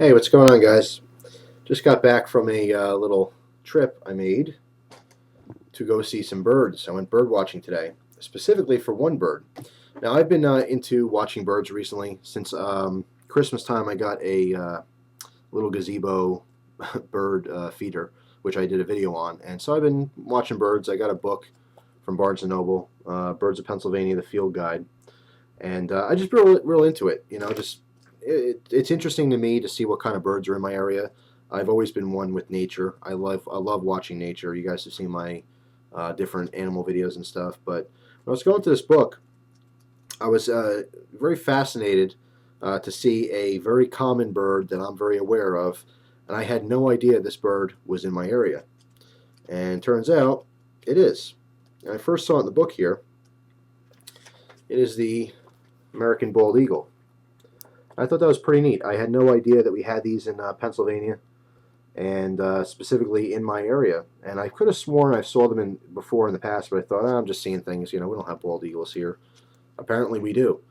Hey, what's going on, guys? Just got back from a little trip I made to go see some birds. I went bird watching today, specifically for one bird. Now, I've been into watching birds recently. Since Christmas time, I got a little gazebo bird feeder, which I did a video on. And so I've been watching birds. I got a book from Barnes& Noble, Birds of Pennsylvania, the Field Guide. And I just real into it. It's interesting to me to see what kind of birds are in my area. I've always been one with nature. I love watching nature. You guys have seen my different animal videos and stuff. But when I was going to this book, I was very fascinated to see a very common bird that I'm very aware of, and I had no idea this bird was in my area. And turns out it is. And I first saw it in the book here. It is the American bald eagle. I thought that was pretty neat. I had no idea that we had these in Pennsylvania, and specifically in my area. And I could have sworn I saw them before in the past, but I thought, I'm just seeing things. We don't have bald eagles here. Apparently we do.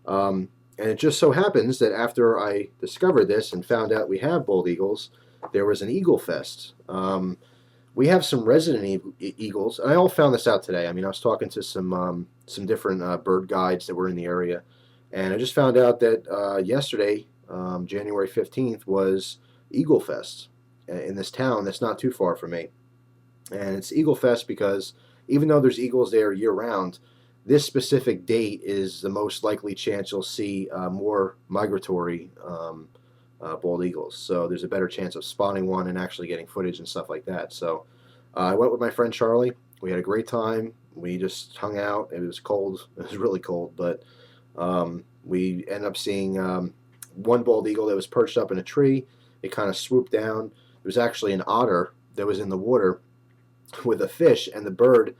And it just so happens that after I discovered this and found out we have bald eagles, there was an Eagle Fest. We have some resident eagles, and I all found this out today. I mean, I was talking to some different bird guides that were in the area, and I just found out that yesterday, January 15th, was Eagle Fest in this town that's not too far from me. And it's Eagle Fest because even though there's eagles there year-round, this specific date is the most likely chance you'll see more migratory bald eagles. So there's a better chance of spotting one and actually getting footage and stuff like that. So I went with my friend Charlie. We had a great time. We just hung out. It was cold. It was really cold, but we ended up seeing one bald eagle that was perched up in a tree. It kind of swooped down. It was actually an otter that was in the water with a fish, and the bird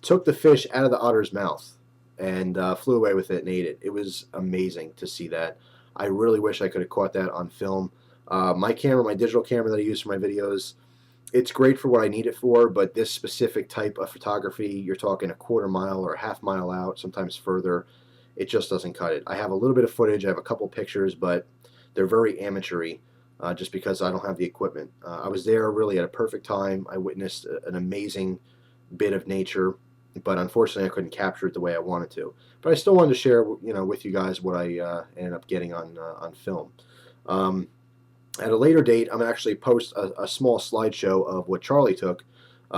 took the fish out of the otter's mouth and flew away with it and ate it. It was amazing to see that. I really wish I could have caught that on film. My camera, my digital camera that I use for my videos, it's great for what I need it for, but this specific type of photography, you're talking a quarter mile or a half mile out, sometimes further, it just doesn't cut it. I have a little bit of footage, I have a couple pictures, but they're very amateur-y just because I don't have the equipment. I was there really at a perfect time. I witnessed an amazing bit of nature, but unfortunately I couldn't capture it the way I wanted to. But I still wanted to share, with you guys what I ended up getting on film. At a later date, I'm going to actually post a small slideshow of what Charlie took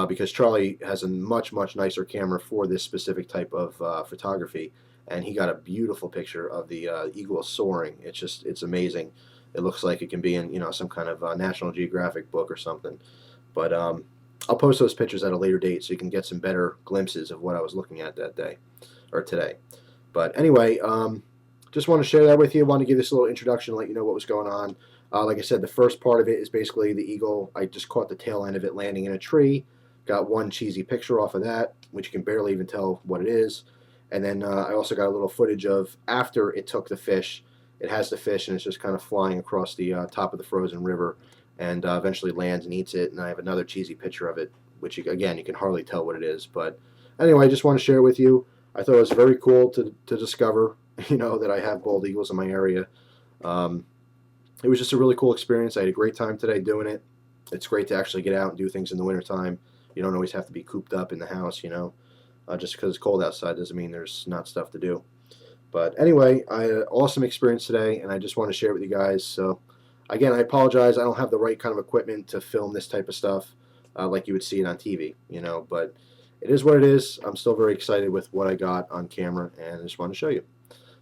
because Charlie has a much nicer camera for this specific type of photography, and he got a beautiful picture of the eagle soaring. It's amazing. It looks like it can be in some kind of National Geographic book or something. But I'll post those pictures at a later date so you can get some better glimpses of what I was looking at that day or today. But anyway, just want to share that with you. I want to give this a little introduction, let you know what was going on. Like I said, the first part of it is basically the eagle. I just caught the tail end of it landing in a tree. Got one cheesy picture off of that, which you can barely even tell what it is. And then I also got a little footage of after it took the fish. It has the fish, and it's just kind of flying across the top of the frozen river, and eventually lands and eats it. And I have another cheesy picture of it, which, again, you can hardly tell what it is. But anyway, I just want to share with you. I thought it was very cool to discover, that I have bald eagles in my area. It was just a really cool experience. I had a great time today doing it. It's great to actually get out and do things in the wintertime. You don't always have to be cooped up in the house, just because it's cold outside doesn't mean there's not stuff to do. But anyway, I had an awesome experience today, and I just want to share it with you guys. So, again, I apologize. I don't have the right kind of equipment to film this type of stuff like you would see it on TV, But it is what it is. I'm still very excited with what I got on camera, and I just want to show you.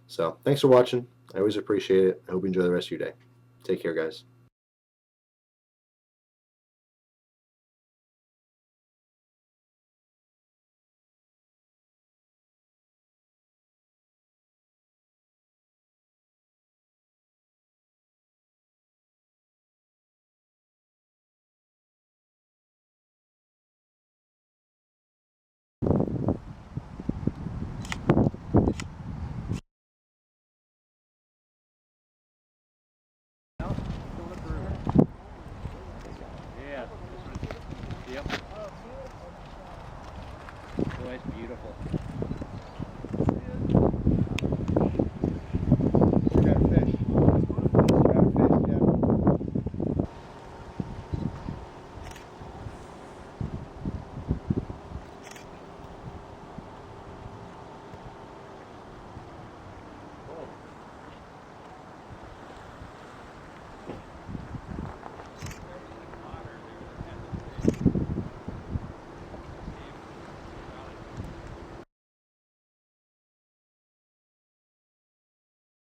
So, thanks for watching. I always appreciate it. I hope you enjoy the rest of your day. Take care, guys.